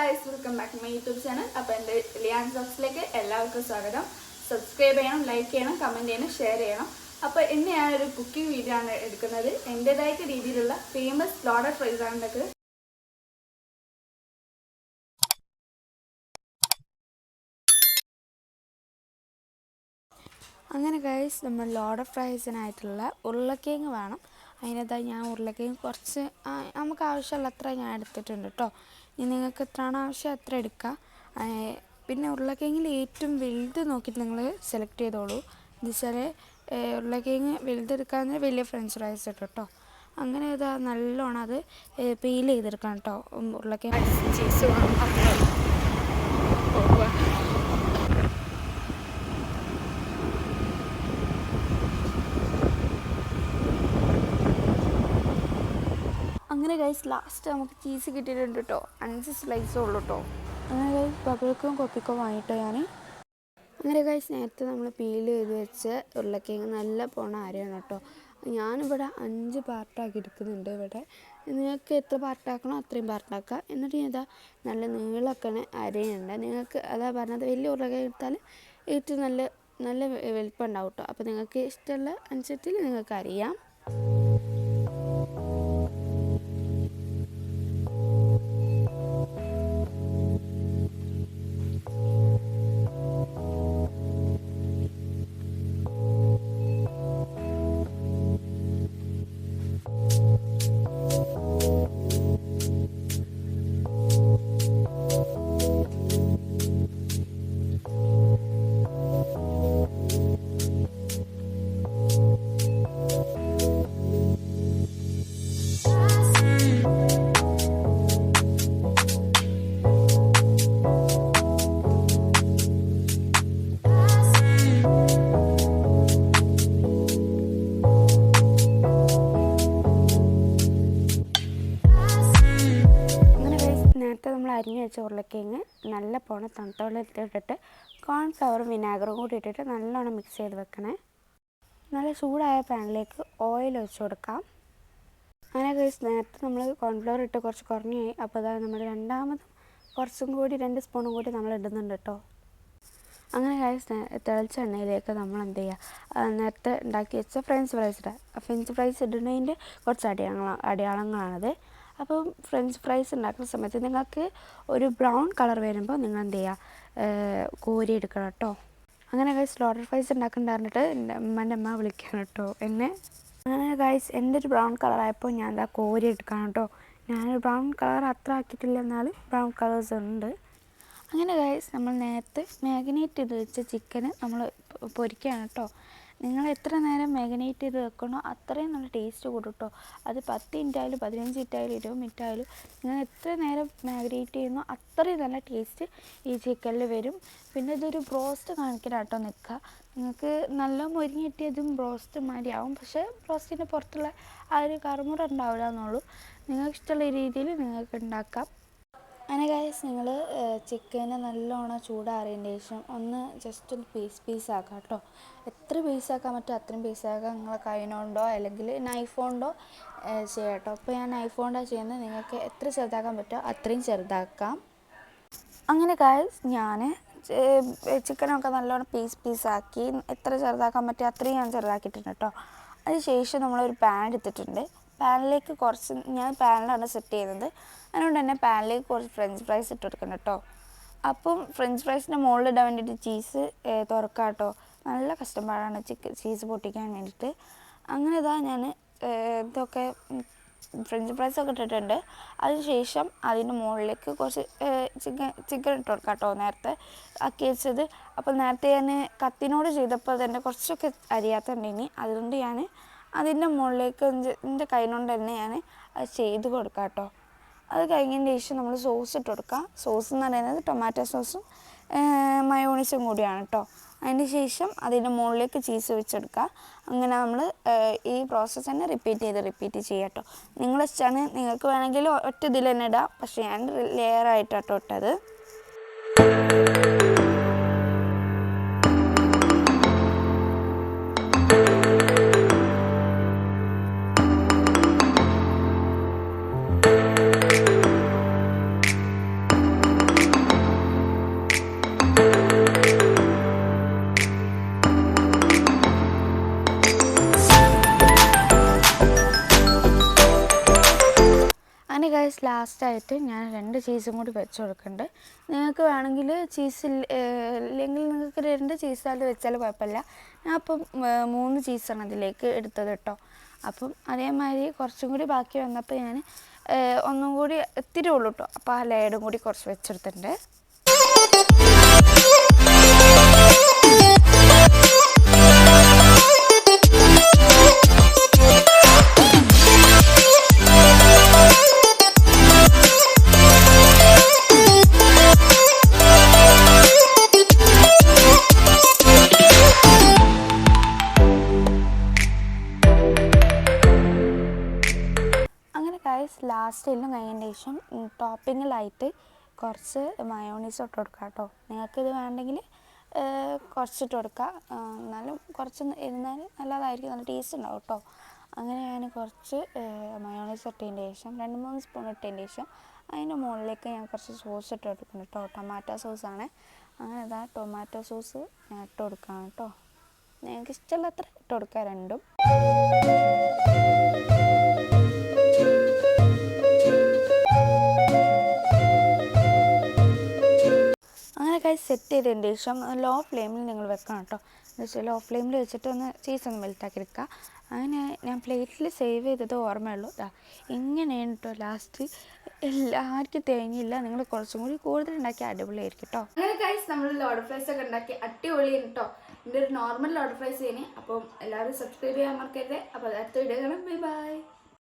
guys, welcome back to my YouTube channel. അപ്പോൾ എൻ്റെ ലിയാൻ വ്ലോഗ്സിലേക്ക് എല്ലാവർക്കും സ്വാഗതം. സബ്സ്ക്രൈബ് ചെയ്യണം, ലൈക്ക് ചെയ്യണം, കമൻറ്റ് ചെയ്യണം, ഷെയർ ചെയ്യണം. അപ്പോൾ ഇന്ന് ഞാനൊരു കുക്കിംഗ് വീഡിയോ ആണ് എടുക്കുന്നത്. എൻ്റേതായിട്ട് രീതിയിലുള്ള ഫേമസ് ലോഡഡ് ഫ്രൈസ് ആണ് ഉണ്ടാക്കുന്നത്. അങ്ങനെ ഗൈസ്, നമ്മൾ ലോഡഡ് ഫ്രൈസിനായിട്ടുള്ള ഉരുളക്കിഴങ്ങ് വേണം. അതിനകത്തായി ഞാൻ ഉരുളക്കിഴങ്ങ് കുറച്ച് നമുക്ക് ആവശ്യമുള്ള അത്ര ഞാൻ എടുത്തിട്ടുണ്ട് കേട്ടോ. ഇനി നിങ്ങൾക്ക് എത്രയാണ് ആവശ്യം അത്ര എടുക്കുക. പിന്നെ ഉരുളക്കിഴങ്ങിൽ ഏറ്റവും വലുത് നോക്കിയിട്ട് നിങ്ങൾ സെലക്ട് ചെയ്തോളൂ. എന്ന് വെച്ചാൽ ഉരുളക്കിഴങ്ങ് വലുതെടുക്കാമെന്ന് വലിയ ഫ്രഞ്ച് ഫ്രൈസ് ഇട്ടു കേട്ടോ. അങ്ങനെ ഇതാ നല്ലോണം അത് പീൽ ചെയ്തെടുക്കണം കേട്ടോ. ഉരുളക്കിഴങ്ങ് ചീസ് അങ്ങനെ ഗൈസ് ലാസ്റ്റ് നമുക്ക് ചീസ് കിട്ടിയിട്ടുണ്ട് കേട്ടോ. 5 സ്ലൈസേ ഉള്ളൂ കേട്ടോ. അങ്ങനെ ഗൈസ് ബബിൾക്കും കൊപ്പിക്കോ വാങ്ങിയിട്ടോ ഞാൻ. അങ്ങനെ ഗൈസ് നേരത്തെ നമ്മൾ പീൽ ചെയ്ത് വെച്ച് ഉരുളക്കിഴങ്ങ് നല്ല പോണ അരയാണ് കേട്ടോ. ഞാനിവിടെ 5 പാർട്ടാക്കി എടുക്കുന്നുണ്ട്. ഇവിടെ നിങ്ങൾക്ക് എത്ര പാർട്ടാക്കണോ അത്രയും പാർട്ടാക്കുക. എന്നിട്ട് ഇതാ നല്ല നീളമൊക്കെ അരയുണ്ട്. നിങ്ങൾക്ക് അതാ പറഞ്ഞത് വലിയ ഉരുളക്കിഴങ്ങ് എടുത്താൽ ഏറ്റവും നല്ല വലിപ്പം ഉണ്ടാവും കേട്ടോ. അപ്പോൾ നിങ്ങൾക്ക് ഇഷ്ടമുള്ള അനുസരിച്ച് നിങ്ങൾക്ക് അരിയാം. നമ്മൾ അരിഞ്ഞ് വെച്ച ഉരുളക്കിഴങ്ങ് നല്ല പോണ തണുത്ത വെള്ളത്തിലിട്ടിട്ട് കോൺഫ്ലവറും വിനാഗറും കൂടി ഇട്ടിട്ട് നല്ലോണം മിക്സ് ചെയ്ത് വെക്കണേ. നല്ല ചൂടായ പാനിലേക്ക് ഓയിൽ ഒഴിച്ച് കൊടുക്കാം. അങ്ങനെ ഗൈസ് നേരത്തെ നമ്മൾ കോൺഫ്ലവർ ഇട്ട് കുറച്ച് കുറഞ്ഞായി. അപ്പോൾ അതായത് നമ്മൾ രണ്ടാമതും കുറച്ചും കൂടി 2 സ്പൂണും കൂടി നമ്മൾ ഇടുന്നുണ്ട് കേട്ടോ. അങ്ങനെ ഗൈസ് തിളച്ച എണ്ണയിലേക്ക് നമ്മൾ എന്ത് ചെയ്യുക, നേരത്തെ ഉണ്ടാക്കി വെച്ച ഫ്രഞ്ച് ഫ്രൈസ് ഇടുന്നതിൻ്റെ കുറച്ച് അടയാളങ്ങളാണത്. അപ്പം ഫ്രഞ്ച് ഫ്രൈസ് ഉണ്ടാക്കുന്ന സമയത്ത് നിങ്ങൾക്ക് ഒരു ബ്രൗൺ കളർ വരുമ്പോൾ നിങ്ങൾ എന്ത് ചെയ്യുക, കോരി എടുക്കണം കേട്ടോ. അങ്ങനെ ഗൈസ് ലോഡഡ് ഫ്രൈസ് ഉണ്ടാക്കണ്ടായിരുന്നിട്ട് എൻ്റെ അമ്മ വിളിക്കണം കേട്ടോ എന്നെ. അങ്ങനെ ഗൈസ് എൻ്റെ ഒരു ബ്രൗൺ കളറായപ്പോൾ ഞാൻ എന്താ കോരി എടുക്കണം കേട്ടോ. ഞാനൊരു ബ്രൗൺ കളർ അത്ര ആക്കിയിട്ടില്ല, എന്നാലും ബ്രൗൺ കളേഴ്സ് ഉണ്ട്. അങ്ങനെ ഗൈസ് നമ്മൾ നേരത്തെ മാഗ്നേറ്റ് ചെയ്ത് വെച്ച ചിക്കന് നമ്മൾ പൊരിക്കുകയാണ് കേട്ടോ. നിങ്ങൾ എത്ര നേരം മാഗ്നേറ്റ് ചെയ്ത് വെക്കണോ അത്രയും നല്ല ടേസ്റ്റ് കൂടും കേട്ടോ. അത് 10 മിനിറ്റ് ആയാലും 15 മിനിറ്റ് ആയാലും 20 മിനിറ്റ് ആയാലും നിങ്ങൾ എത്ര നേരം മാഗ്നേറ്റ് ചെയ്യുന്നോ അത്രയും നല്ല ടേസ്റ്റ് ഈ ചിക്കനിൽ വരും. പിന്നെ ഇതൊരു ബ്രോസ്റ്റ് കാണിക്കണം കേട്ടോ നിൽക്കുക. നിങ്ങൾക്ക് നല്ല മൊരിഞ്ഞ് കിട്ടിയതും ബ്രോസ്റ്റ് മാതിരിയാവും, പക്ഷേ ബ്രോസ്റ്റിൻ്റെ പുറത്തുള്ള ആ ഒരു കറുമുറ ഉണ്ടാവില്ല എന്നുള്ളൂ. നിങ്ങൾക്ക് ഇഷ്ടമുള്ള രീതിയിൽ നിങ്ങൾക്ക് ഉണ്ടാക്കാം. അങ്ങനെ ഗൈസ് നിങ്ങൾ ചിക്കന് നല്ലോണം ചൂടാറിയതിന് ശേഷം ഒന്ന് ജസ്റ്റ് ഒന്ന് പീസാക്കാം കേട്ടോ. എത്ര പീസാക്കാൻ പറ്റുമോ അത്രയും പീസാക്കാം. നിങ്ങളെ കൈകൊണ്ടോ അല്ലെങ്കിൽ നൈഫ് കൊണ്ടോ ചെയ്യാം കേട്ടോ. അപ്പോൾ ഞാൻ നൈഫ് കൊണ്ടാണ് ചെയ്യുന്നത്. നിങ്ങൾക്ക് എത്ര ചെറുതാക്കാൻ പറ്റുമോ അത്രയും ചെറുതാക്കാം. അങ്ങനെ ഗൈസ് ഞാൻ ചിക്കനൊക്കെ നല്ലോണം പീസാക്കി എത്ര ചെറുതാക്കാൻ പറ്റുമോ അത്രയും ഞാൻ ചെറുതാക്കിയിട്ടുണ്ട് കേട്ടോ. അതിന് ശേഷം നമ്മളൊരു പാൻ എടുത്തിട്ടുണ്ട്. പാനിലേക്ക് ഞാൻ പാനിലാണ് സെറ്റ് ചെയ്യുന്നത്. അതുകൊണ്ട് തന്നെ പാനിലേക്ക് കുറച്ച് ഫ്രഞ്ച് ഫ്രൈസ് ഇട്ട് കൊടുക്കണം കേട്ടോ. അപ്പം ഫ്രഞ്ച് ഫ്രൈസിൻ്റെ മുകളിലിടാൻ വേണ്ടിയിട്ട് ചീസ് തുറക്കാം കേട്ടോ. നല്ല കഷ്ടപ്പാടാണ് ചീസ് പൊട്ടിക്കാൻ വേണ്ടിയിട്ട്. അങ്ങനെ ഇതാ ഞാൻ ഇതൊക്കെ ഫ്രഞ്ച് ഫ്രൈസൊക്കെ ഇട്ടിട്ടുണ്ട്. അതിനുശേഷം അതിൻ്റെ മുകളിലേക്ക് കുറച്ച് ചിക്കൻ ഇട്ട് കൊടുക്കാം കേട്ടോ, നേരത്തെ ആക്കി വെച്ചത്. അപ്പോൾ നേരത്തെ ഞാൻ കത്തിനോട് ചെയ്തപ്പോൾ തന്നെ കുറച്ചൊക്കെ അരിയാത്തുണ്ടെങ്കിൽ അതുകൊണ്ട് ഞാൻ അതിൻ്റെ മുകളിലേക്ക് എൻ്റെ കൈകൊണ്ട് തന്നെ ഞാൻ അത് ചെയ്ത് കൊടുക്കാം കേട്ടോ. അത് കഴിഞ്ഞതിന് ശേഷം നമ്മൾ സോസ് ഇട്ട് കൊടുക്കുക. സോസ് എന്ന് പറയുന്നത് ടൊമാറ്റോ സോസും മയോണീസും കൂടിയാണ് കേട്ടോ. അതിന് ശേഷം അതിൻ്റെ മുകളിലേക്ക് ചീസ് വെച്ചെടുക്കുക. അങ്ങനെ നമ്മൾ ഈ പ്രോസസ്സ് തന്നെ റിപ്പീറ്റ് ചെയ്യുക കേട്ടോ. നിങ്ങളുടെ ഇഷ്ടമാണ്, നിങ്ങൾക്ക് വേണമെങ്കിൽ ഒറ്റ ഇതിൽ തന്നെ ഇടാം, പക്ഷേ ഞാൻ ലെയറായിട്ടാട്ടോ ഇട്ടത്. ഗൈസ് ലാസ്റ്റായിട്ട് ഞാൻ 2 ചീസും കൂടി വെച്ച് കൊടുക്കുന്നുണ്ട്. നിങ്ങൾക്ക് വേണമെങ്കിൽ ചീസ് ഇല്ലെങ്കിൽ നിങ്ങൾക്ക് 2 ചീസായിട്ട് വെച്ചാൽ കുഴപ്പമില്ല. ഞാൻ അപ്പം 3 ചീസാണ് അതിലേക്ക് എടുത്തത് കേട്ടോ. അപ്പം അതേമാതിരി കുറച്ചും കൂടി ബാക്കി വന്നപ്പോൾ ഞാൻ ഒന്നും കൂടി ഇത്തിരി ഉള്ളൂ കേട്ടോ. അപ്പോൾ ആ ലെയറും കൂടി കുറച്ച് വെച്ചെടുത്തിട്ടുണ്ട്. ലാസ്റ്റ് എല്ലാം കഴിഞ്ഞതിന് ശേഷം ടോപ്പിങ്ങിലായിട്ട് കുറച്ച് മയോണീസ് ഇട്ട് കൊടുക്കുക കേട്ടോ. നിങ്ങൾക്കിത് വേണ്ടെങ്കിൽ കുറച്ചിട്ട് കൊടുക്കുക. എന്നാലും കുറച്ച് ഇരുന്നാൽ നല്ലതായിരിക്കും, നല്ല ടേസ്റ്റ് ഉണ്ടാവും കേട്ടോ. അങ്ങനെ ഞാൻ കുറച്ച് മയോണീസ് ഇട്ടതിന് ശേഷം 2-3 സ്പൂൺ ഇട്ടതിന് ശേഷം അതിൻ്റെ മുകളിലേക്ക് ഞാൻ കുറച്ച് സോസ് ഇട്ട് കൊടുക്കുന്നു കേട്ടോ. ടൊമാറ്റോ സോസാണ്. അങ്ങനെ ഇതാ ടൊമാറ്റോ സോസ് ഞാൻ ഇട്ട് കൊടുക്കുകയാണ് കേട്ടോ. നിങ്ങൾക്ക് ഇഷ്ടമുള്ളത്ര ഇട്ട് കൊടുക്കുക രണ്ടും. സെറ്റ് ചെയ്തതിന് ശേഷം ലോ ഫ്ലെയിമിൽ നിങ്ങൾ വെക്കണം കേട്ടോ. എന്ന് വെച്ചാൽ ലോ ഫ്ലെയിമിൽ വെച്ചിട്ട് ഒന്ന് ചീസ് ഒന്ന് മെൽറ്റാക്കി എടുക്കുക. അങ്ങനെ ഞാൻ പ്ലേറ്റിൽ സേവ് ചെയ്തത് ഓർമ്മയുള്ളൂ. ഇങ്ങനെയാണ് കേട്ടോ. ലാസ്റ്റ് എല്ലാവർക്കും തേങ്ങയില്ല, നിങ്ങൾ കുറച്ചും കൂടി കൂടുതൽ ഉണ്ടാക്കി അടിപൊളിയായിരിക്കും കേട്ടോ. അങ്ങനെ ഗൈസ് നമ്മൾ ലോഡർ ഫ്രൈസ് ഒക്കെ ഉണ്ടാക്കി അടിപൊളിയാണ് കേട്ടോ. എൻ്റെ ഒരു നോർമൽ ലോഡർ ഫ്രൈസ് ചെയ്യുന്നത്. അപ്പം എല്ലാവരും സബ്സ്ക്രൈബ് ചെയ്യാൻ മറക്കരുത്. അപ്പോൾ അടുത്ത വീഡിയോ കാണാം. Bye bye.